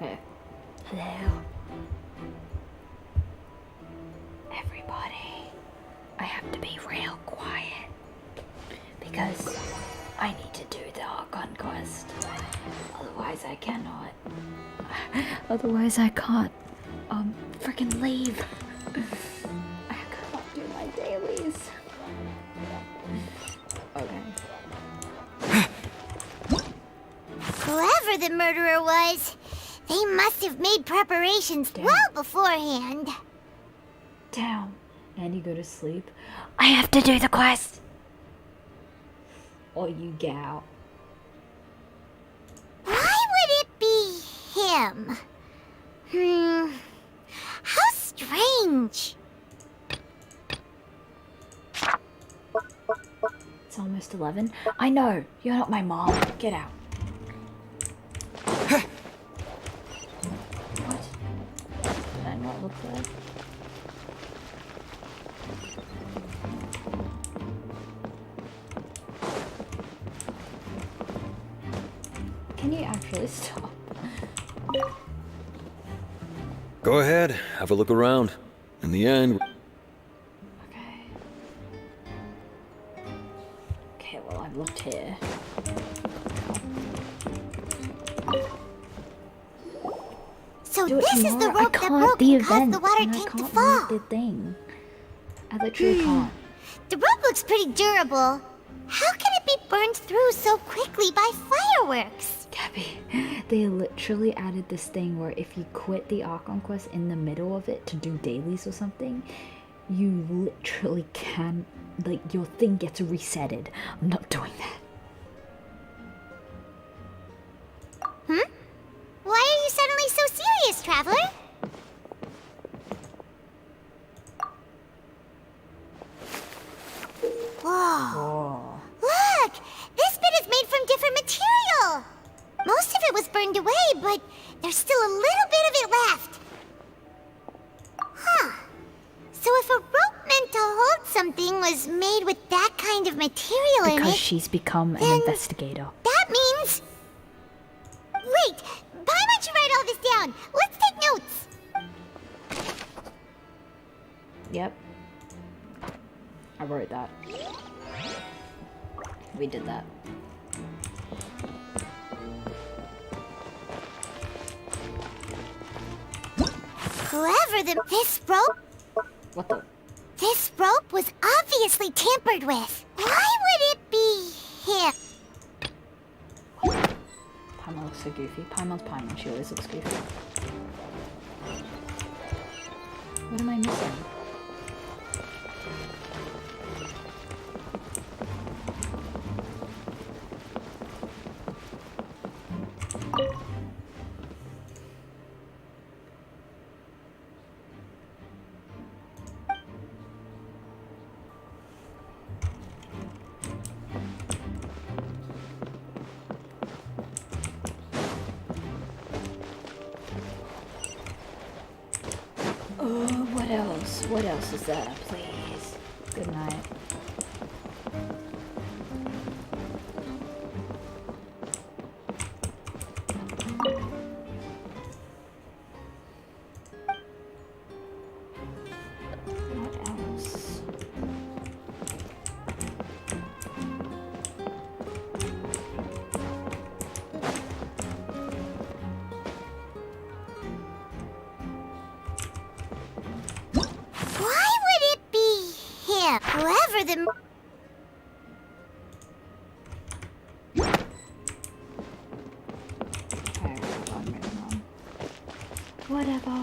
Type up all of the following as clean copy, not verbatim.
Okay. Hello. Everybody. I have to be real quiet. Because I need to do the archon quest. Otherwise I cannot. Otherwise I can't, freaking leave. I can't do my dailies. Okay. Whoever the murderer was, they must have made preparations well beforehand. Damn. And you go to sleep. I have to do the quest. Or you get out. Why would it be him? How strange. It's almost 11. I know. You're not my mom. Get out. What? Did I not look there? Can you actually stop? Go ahead, have a look around. In the end... Okay. Okay, well, I've looked here. So Do it this is the tomorrow. rope I that can't broke the and caused event, the water and I tank to can't fall. read the thing. I literally can't. The rope looks pretty durable. How can it be burned through so quickly by fireworks? Gabby, they literally added this thing where if you quit the Archon quest in the middle of it to do dailies or something, you literally can, like, your thing gets resetted. I'm not doing that. Why are you suddenly so serious, Traveler? Whoa. Oh. Look! This bit is made from different material! Most of it was burned away, but there's still a little bit of it left. Huh. So if a rope meant to hold something was made with that kind of material in Because it... she's become an then investigator. That means... Wait! Paimon should write all this down! Let's take notes! Yep. I wrote that. We did that. Whoever this rope... What the? This rope was obviously tampered with. Why would it be him? Paimon looks so goofy. Paimon's Paimon. She always looks goofy. What am I missing? What else? What else is there, please? Good night. What else? Why would it be him? Whoever the... Okay, hold on, moving on. Whatever.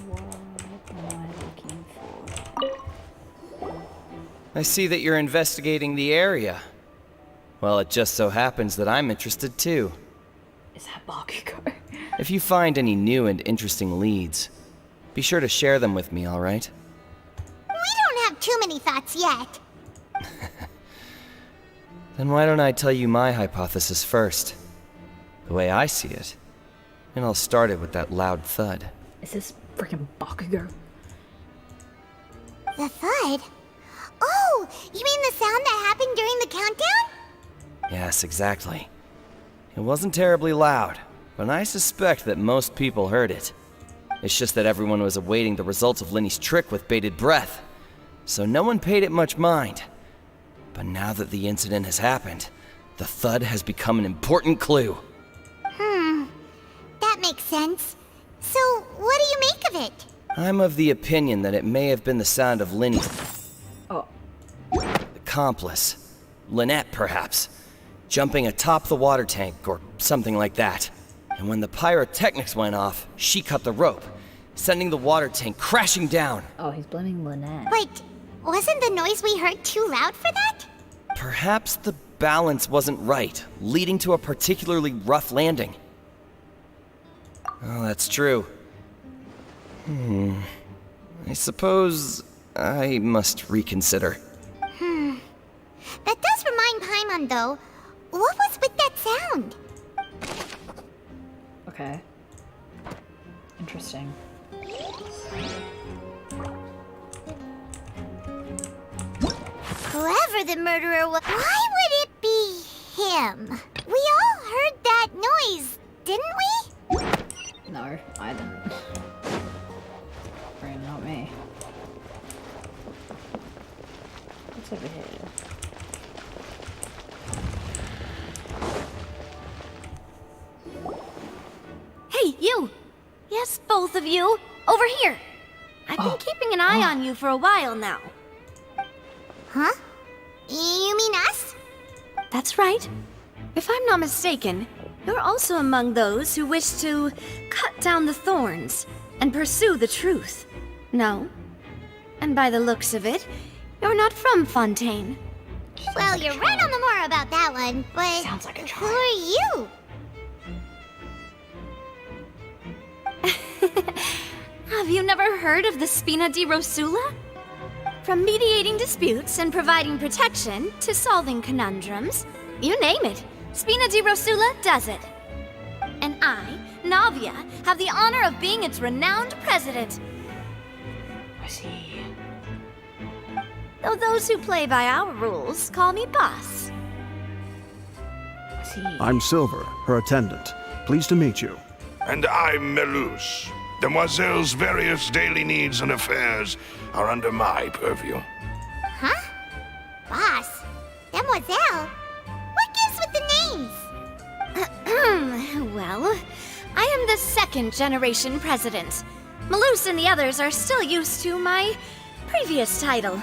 What am I looking for? I see that you're investigating the area. Well, it just so happens that I'm interested too. Is that Bakugo? If you find any new and interesting leads, be sure to share them with me, alright? We don't have too many thoughts yet. Then why don't I tell you my hypothesis first? The way I see it. And I'll start it with that loud thud. Is this freaking Bakugo? The thud? Oh, you mean the sound that happened during the countdown? Yes, exactly. It wasn't terribly loud, but I suspect that most people heard it. It's just that everyone was awaiting the results of Linny's trick with bated breath, so no one paid it much mind. But now that the incident has happened, the thud has become an important clue. That makes sense. So, what do you make of it? I'm of the opinion that it may have been the sound of Linny's Oh, accomplice, Lynette perhaps, jumping atop the water tank or something like that. And when the pyrotechnics went off, she cut the rope, sending the water tank crashing down. oh, he's blaming Lynette. But wasn't the noise we heard too loud for that? Perhaps the balance wasn't right, leading to a particularly rough landing. Oh, that's true. I suppose I must reconsider. That does remind Paimon, though. What was with that sound? Okay. Interesting. Whoever the murderer was, why would it be him? We all heard that noise, didn't we? No, I didn't. Brain, not me. What's over here? Hey, you! Yes, both of you! Over here! I've been keeping an eye on you for a while now. Huh? You mean us? That's right. If I'm not mistaken, you're also among those who wish to cut down the thorns and pursue the truth. No? And by the looks of it, you're not from Fontaine. Well, you're right on the more about that one, but Sounds like a who troll. are you? Have you never heard of the Spina di Rosula? From mediating disputes and providing protection to solving conundrums, you name it, Spina di Rosula does it. And I, Navia, have the honor of being its renowned president. I see. Though those who play by our rules call me boss. I see. I'm Silver, her attendant. Pleased to meet you. And I'm Melus. Demoiselle's various daily needs and affairs are under my purview. Huh? Boss? Demoiselle? What gives with the names? Well, I am the second generation president. Malus and the others are still used to my previous title.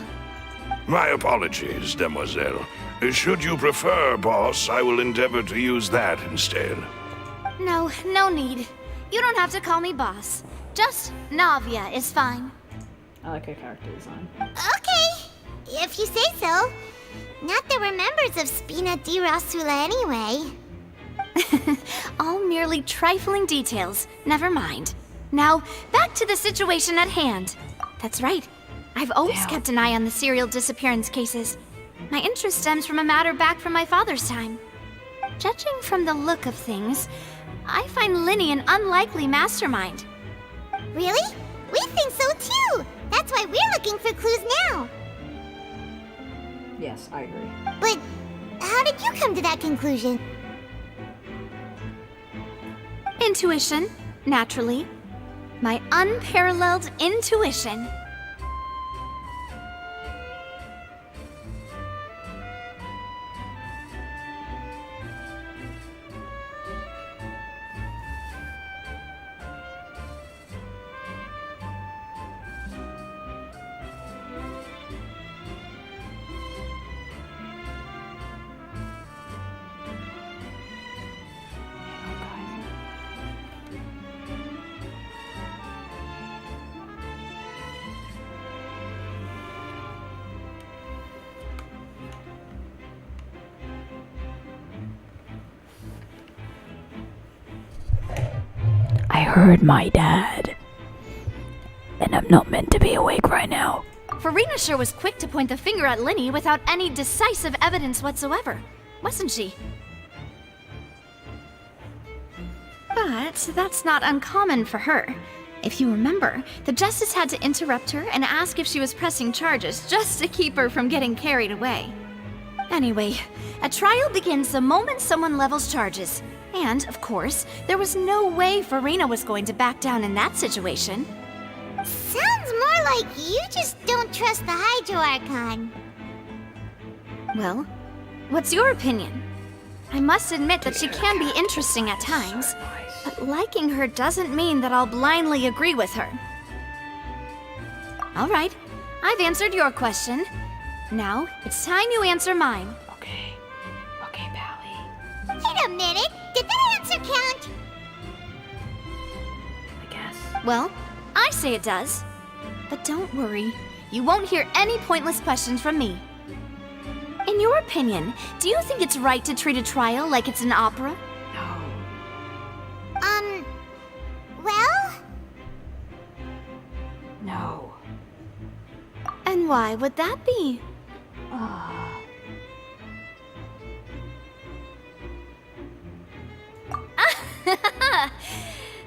My apologies, Demoiselle. Should you prefer, boss, I will endeavor to use that instead. No, no need. You don't have to call me boss. Just Navia is fine. I like her character design. Okay, if you say so. Not that we're members of Spina di Rosula anyway. All merely trifling details. Never mind. Now, back to the situation at hand. That's right. I've always Damn. kept an eye on the serial disappearance cases. My interest stems from a matter back from my father's time. Judging from the look of things, I find Linny an unlikely mastermind. Really? We think so too! That's why we're looking for clues now. Yes, I agree. But how did you come to that conclusion? Intuition, naturally. My unparalleled intuition. I heard my dad. And I'm not meant to be awake right now. Farina sure was quick to point the finger at Linny without any decisive evidence whatsoever, wasn't she? But that's not uncommon for her. If you remember, the Justice had to interrupt her and ask if she was pressing charges just to keep her from getting carried away. Anyway, a trial begins the moment someone levels charges. And, of course, there was no way Farina was going to back down in that situation. Sounds more like you just don't trust the Hydro Archon. Well, what's your opinion? I must admit that she can be interesting at times, but liking her doesn't mean that I'll blindly agree with her. All right, I've answered your question. Now, it's time you answer mine. Okay. Okay, Pally. Wait a minute, did that answer count? I guess. Well, I say it does. But don't worry, you won't hear any pointless questions from me. In your opinion, do you think it's right to treat a trial like it's an opera? No. Well? No. And why would that be?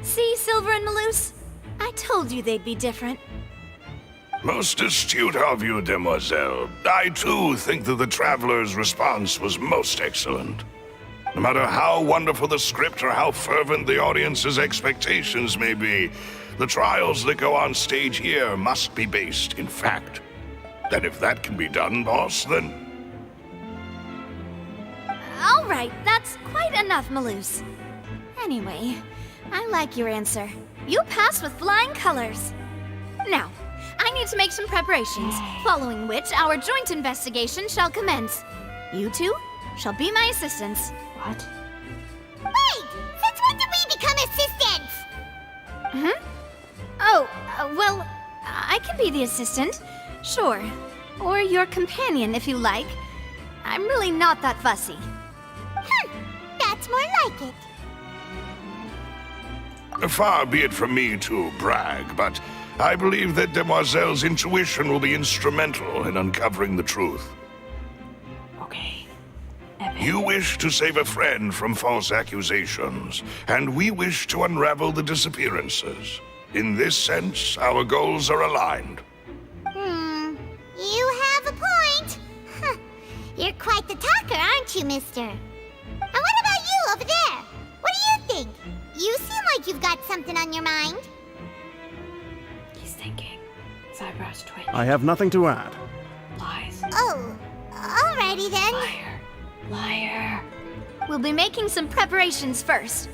See, Silver and Maloose? I told you they'd be different. Most astute of you, demoiselle. I too think that the traveler's response was most excellent. No matter how wonderful the script or how fervent the audience's expectations may be, the trials that go on stage here must be based in fact. And if that can be done, boss, then... All right, that's quite enough, Maloose. Anyway, I like your answer. You passed with flying colors. Now, I need to make some preparations, following which our joint investigation shall commence. You two shall be my assistants. What? Wait! Since when did we become assistants? Oh, well, I can be the assistant. Sure. Or your companion, if you like. I'm really not that fussy. That's more like it. Far be it from me to brag, but I believe that Demoiselle's intuition will be instrumental in uncovering the truth. Okay. Epic. You wish to save a friend from false accusations, and we wish to unravel the disappearances. In this sense, our goals are aligned. You have a point. You're quite the talker, aren't you, mister? And what about you over there? What do you think? You seem like you've got something on your mind. He's thinking. His eyebrows twitch. I have nothing to add. Lies. Oh, alrighty then. Liar. Liar. We'll be making some preparations first.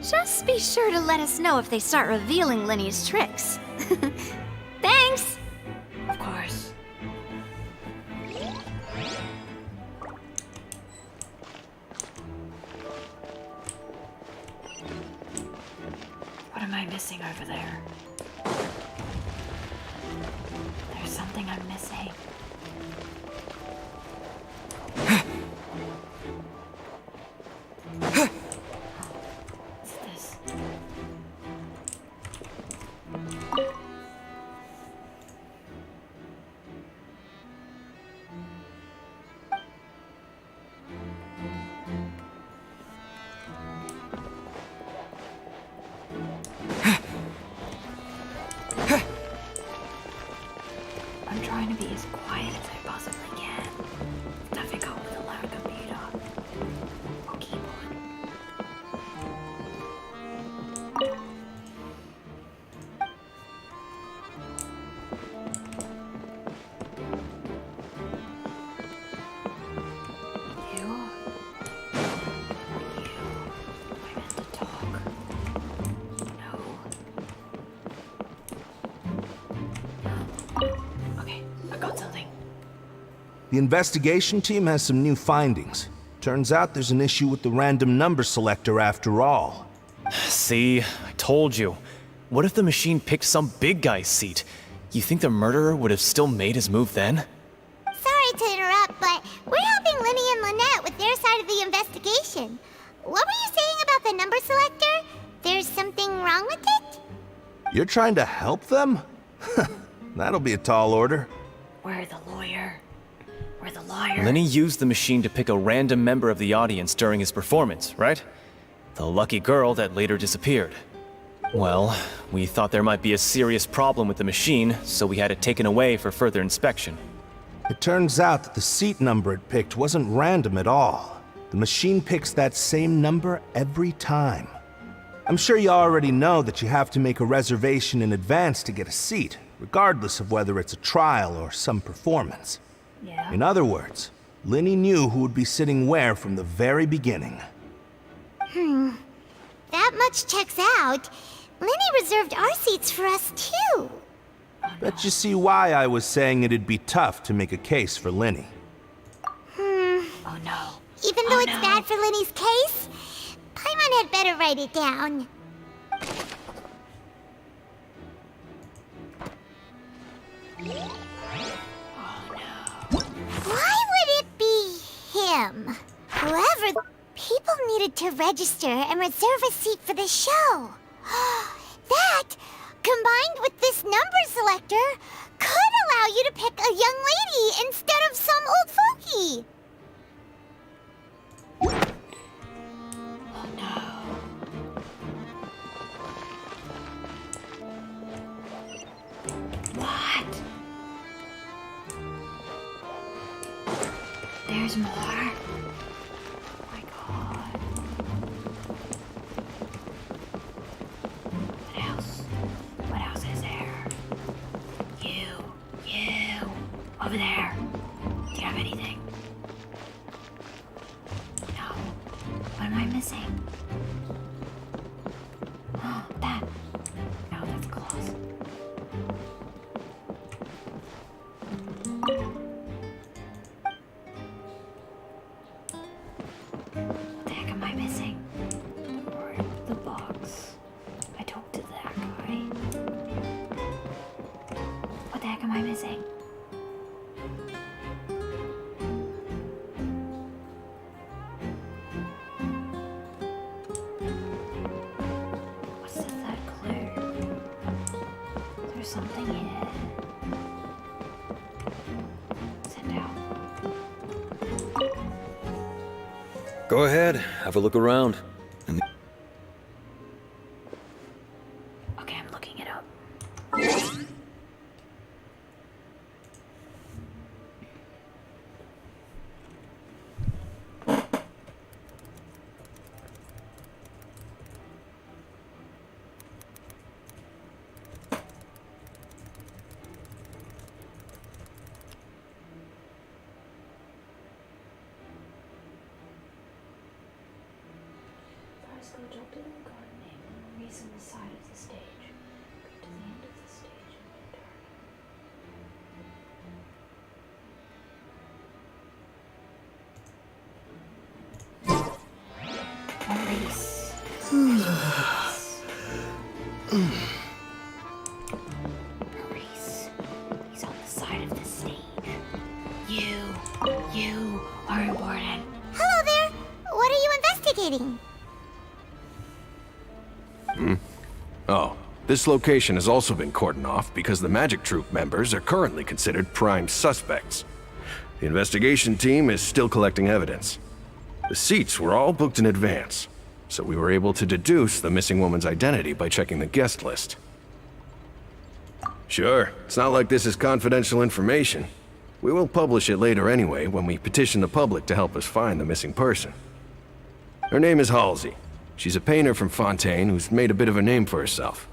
Just be sure to let us know if they start revealing Lenny's tricks. Thanks! Of course. What am I missing over there? There's something I'm missing. What's this? I'm trying to be as quiet as I possibly can. It's difficult with a loud computer or keyboard. You? I meant to talk. No. Okay, I got something. The investigation team has some new findings. Turns out there's an issue with the random number selector after all. See, I told you. What if the machine picked some big guy's seat? You think the murderer would have still made his move then? Sorry to interrupt, but we're helping Linny and Lynette with their side of the investigation. What were you saying about the number selector? There's something wrong with it? You're trying to help them? That'll be a tall order. We're the lawyer. We're the liar. Lenny used the machine to pick a random member of the audience during his performance, right? The lucky girl that later disappeared. Well, we thought there might be a serious problem with the machine, so we had it taken away for further inspection. It turns out that the seat number it picked wasn't random at all. The machine picks that same number every time. I'm sure you already know that you have to make a reservation in advance to get a seat, regardless of whether it's a trial or some performance. Yeah. In other words, Linny knew who would be sitting where from the very beginning. That much checks out. Linny reserved our seats for us, too. Bet you see why I was saying it'd be tough to make a case for Linny. Oh no. Even though it's bad for Linny's case, Paimon had better write it down. Why would it be him? Whoever... People needed to register and reserve a seat for the show. That, combined with this number selector, could allow you to pick a young lady instead of some old fogey. Oh no. What? There's more? Oh my god. What else? What else is there? You. Over there. Do you have anything? No. What am I missing? Oh, that. No, that's close. What the heck am I missing? Or the box. I talked to that guy. What the heck am I missing? What's the third clue? There's something here. Send out. Go ahead, have a look around. Okay, I'm looking it up. First go talk to the gardening. Reason the side of the stage. Go to the end of the stage and return. Maurice. Maurice. He's on the side of the stage. You are important. Hello there. What are you investigating? Oh, this location has also been cordoned off because the Magic Troop members are currently considered prime suspects. The investigation team is still collecting evidence. The seats were all booked in advance, so we were able to deduce the missing woman's identity by checking the guest list. Sure, it's not like this is confidential information. We will publish it later anyway when we petition the public to help us find the missing person. Her name is Halsey. She's a painter from Fontaine who's made a bit of a name for herself.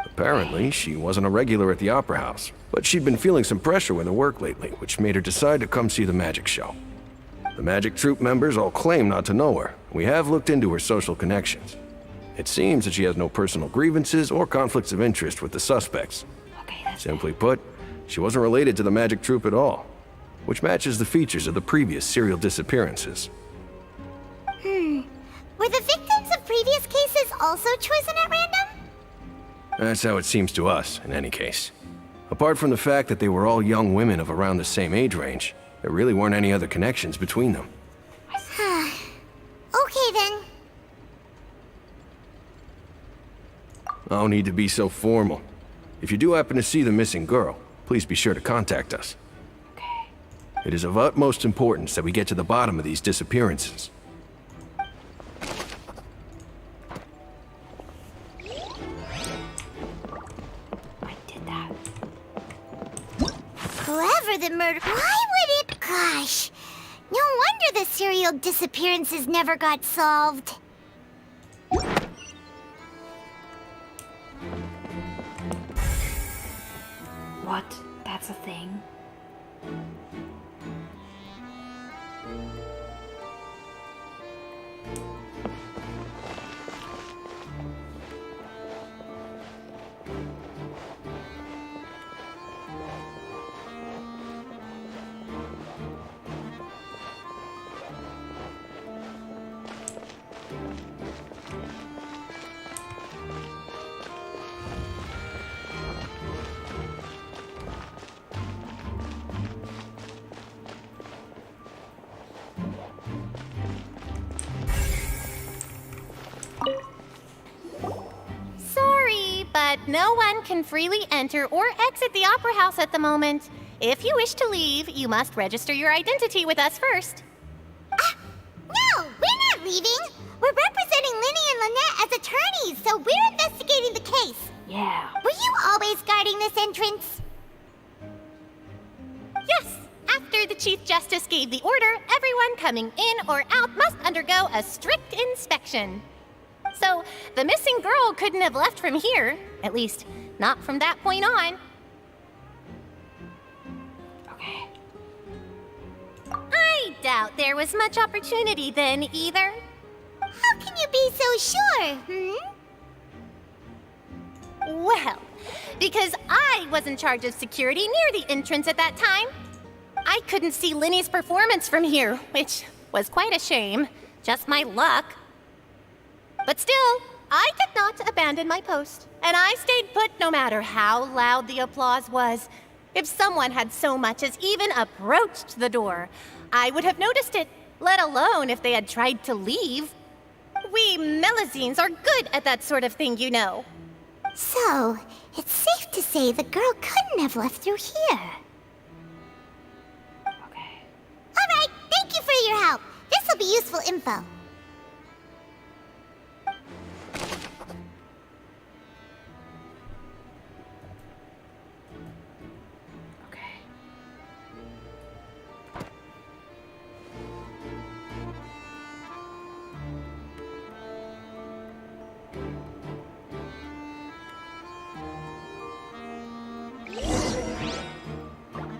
Apparently, she wasn't a regular at the Opera House, but she'd been feeling some pressure with her work lately, which made her decide to come see the magic show. The Magic Troop members all claim not to know her. We have looked into her social connections. It seems that she has no personal grievances or conflicts of interest with the suspects. Okay, that's Simply put, she wasn't related to the Magic Troop at all, which matches the features of the previous serial disappearances. Were the victims of previous cases also chosen at random? That's how it seems to us, in any case. Apart from the fact that they were all young women of around the same age range, there really weren't any other connections between them. Okay then. No need to be so formal. If you do happen to see the missing girl, please be sure to contact us. okay. It is of utmost importance that we get to the bottom of these disappearances. I did that. Whoever the murder... Why would it... Gosh. No wonder the serial disappearances never got solved. What? That's a thing? Sorry, but no one can freely enter or exit the Opera House at the moment. If you wish to leave, you must register your identity with us first. No, we're not leaving. We're representing Linny and Lynette as attorneys, so we're investigating the case. Yeah. Were you always guarding this entrance? Yes, after the Chief Justice gave the order, everyone coming in or out must undergo a strict inspection. So, the missing girl couldn't have left from here. At least, not from that point on. Okay. I doubt there was much opportunity then, either. How can you be so sure, Well, because I was in charge of security near the entrance at that time. I couldn't see Linny's performance from here, which was quite a shame. Just my luck. But still, I did not abandon my post, and I stayed put no matter how loud the applause was. If someone had so much as even approached the door, I would have noticed it, let alone if they had tried to leave. We Melazines are good at that sort of thing, you know. So, it's safe to say the girl couldn't have left through here. Okay. All right, thank you for your help. This will be useful info. Okay.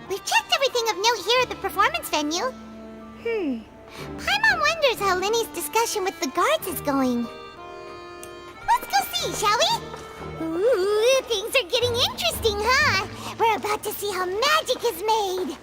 We've checked everything of note here at the performance venue. Paimon wonders how Linny's discussion with the guards is going. Let's go see, shall we? Ooh, things are getting interesting, huh? We're about to see how magic is made.